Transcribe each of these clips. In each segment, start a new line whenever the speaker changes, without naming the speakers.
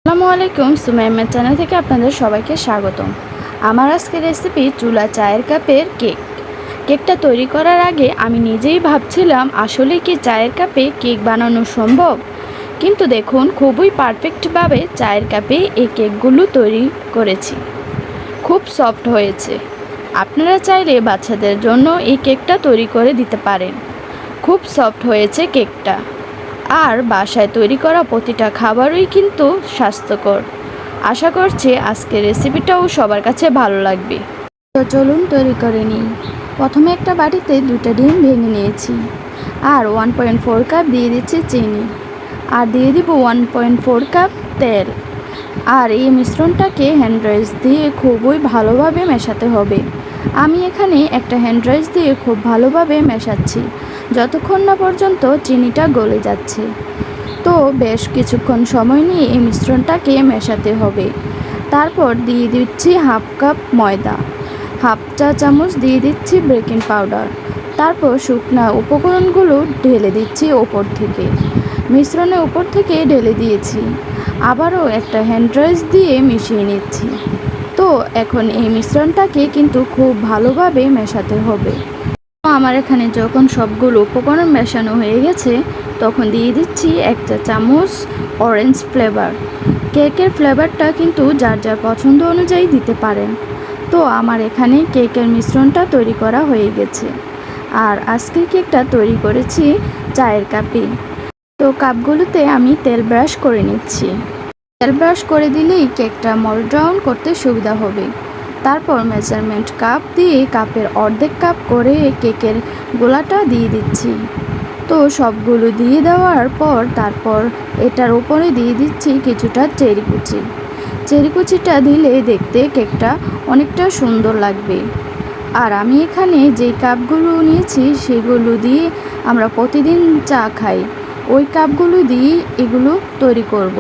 আসসালামু আলাইকুম, সুমাইয়া চ্যানেল থেকে আপনাদের সবাইকে স্বাগতম। আমার আজকের রেসিপি চুলা চায়ের কাপের কেক। কেকটা তৈরি করার আগে আমি নিজেই ভাবছিলাম আসলে কি চায়ের কাপে কেক বানানো সম্ভব, কিন্তু দেখুন খুবই পারফেক্টভাবে চায়ের কাপে এই কেকগুলো তৈরি করেছি। খুব সফট হয়েছে। আপনারা চাইলে বাচ্চাদের জন্য এই কেকটা তৈরি করে দিতে পারেন। খুব সফট হয়েছে কেকটা। আর বাসায় তৈরি করা প্রতিটা খাবারই কিন্তু স্বাস্থ্যকর। আশা করছি আজকের রেসিপিটাও সবার কাছে ভালো লাগবে। তো চলুন তৈরি করে নিই। প্রথমে একটা বাটিতে 2টা ডিম ভেঙে নিয়েছি, আর 1.4 কাপ দিয়ে দিচ্ছি চিনি, আর দিয়ে দিব 1.4 কাপ তেল। আর এই মিশ্রণটাকে হ্যান্ড রাইস দিয়ে খুবই ভালোভাবে মেশাতে হবে। আমি এখানে একটা হ্যান্ড রাইস দিয়ে খুব ভালোভাবে মেশাচ্ছি, যতক্ষণ না পর্যন্ত চিনিটা গলে যাচ্ছে। তো বেশ কিছুক্ষণ সময় নিয়ে এই মিশ্রণটাকে মেশাতে হবে। তারপর দিয়ে দিচ্ছি হাফ কাপ ময়দা, হাফ চা চামচ দিয়ে দিচ্ছি বেকিং পাউডার। তারপর শুকনো উপকরণগুলো ঢেলে দিচ্ছি ওপর থেকে। মিশ্রণের উপর থেকে ঢেলে দিয়েছি, আবারও একটা হ্যান্ড রাইস দিয়ে মিশিয়ে নিচ্ছি। তো এখন এই মিশ্রণটাকে কিন্তু খুব ভালোভাবে মেশাতে হবে। আমার এখানে যখন সবগুলো উপকরণ মেশানো হয়ে গেছে, তখন দিয়ে দিচ্ছি 1 চা চামচ অরেঞ্জ ফ্লেভার। কেকের ফ্লেভারটা কিন্তু যার যার পছন্দ অনুযায়ী দিতে পারেন। তো আমার এখানে কেকের মিশ্রণটা তৈরি করা হয়ে গেছে। আর আজকের কেকটা তৈরি করেছি চায়ের কাপে। তো কাপগুলোতে আমি তেল ব্রাশ করে নিচ্ছি। তেল ব্রাশ করে দিলেই কেকটা মোল্ড ডাউন করতে সুবিধা হবে। তারপর মেজারমেন্ট কাপ দিয়ে কাপের অর্ধেক কাপ করে কেকের গোলাটা দিয়ে দিচ্ছি। তো সবগুলো দিয়ে দেওয়ার পর তারপর এটার উপরে দিয়ে দিচ্ছি কিছুটা চেরি কুচি। চেরি কুচিটা দিলে দেখতে কেকটা অনেকটা সুন্দর লাগবে। আর আমি এখানে যে কাপগুলো নিয়েছি সেগুলো দিয়ে আমরা প্রতিদিন চা খাই, ওই কাপগুলো দিয়ে এগুলো তৈরি করব।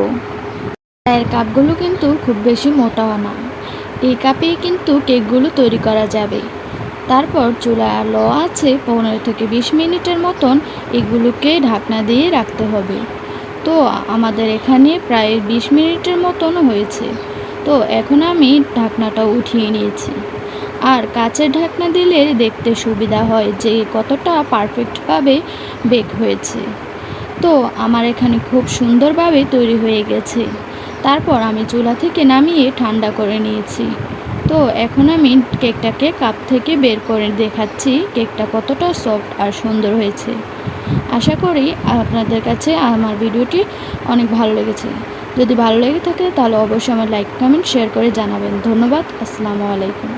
চায়ের কাপগুলো কিন্তু খুব বেশি মোটাও না, এই কাপেই কিন্তু কেকগুলো তৈরি করা যাবে। তারপর চুলায় লো আছে 15 থেকে 20 মিনিটের মতন এগুলোকে ঢাকনা দিয়ে রাখতে হবে। তো আমাদের এখানে প্রায় 20 মিনিটের মতন হয়েছে। তো এখন আমি ঢাকনাটা উঠিয়ে নিয়েছি। আর কাচের ঢাকনা দিলে দেখতে সুবিধা হয় যে কতটা পারফেক্টভাবে বেক হয়েছে। তো আমার এখানে খুব সুন্দরভাবে তৈরি হয়ে গেছে। তারপর আমি চুলা থেকে নামিয়ে ঠান্ডা করে নিয়েছি। তো এখন আমি কেকটাকে কাপ থেকে বের করে দেখাচ্ছি কেকটা কতটা সফট আর সুন্দর হয়েছে। আশা করি আপনাদের কাছে আমার ভিডিওটি অনেক ভালো লেগেছে। যদি ভালো লেগে থাকে তাহলে অবশ্যই আমার লাইক, কমেন্ট, শেয়ার করে জানাবেন। ধন্যবাদ। আসসালামু আলাইকুম।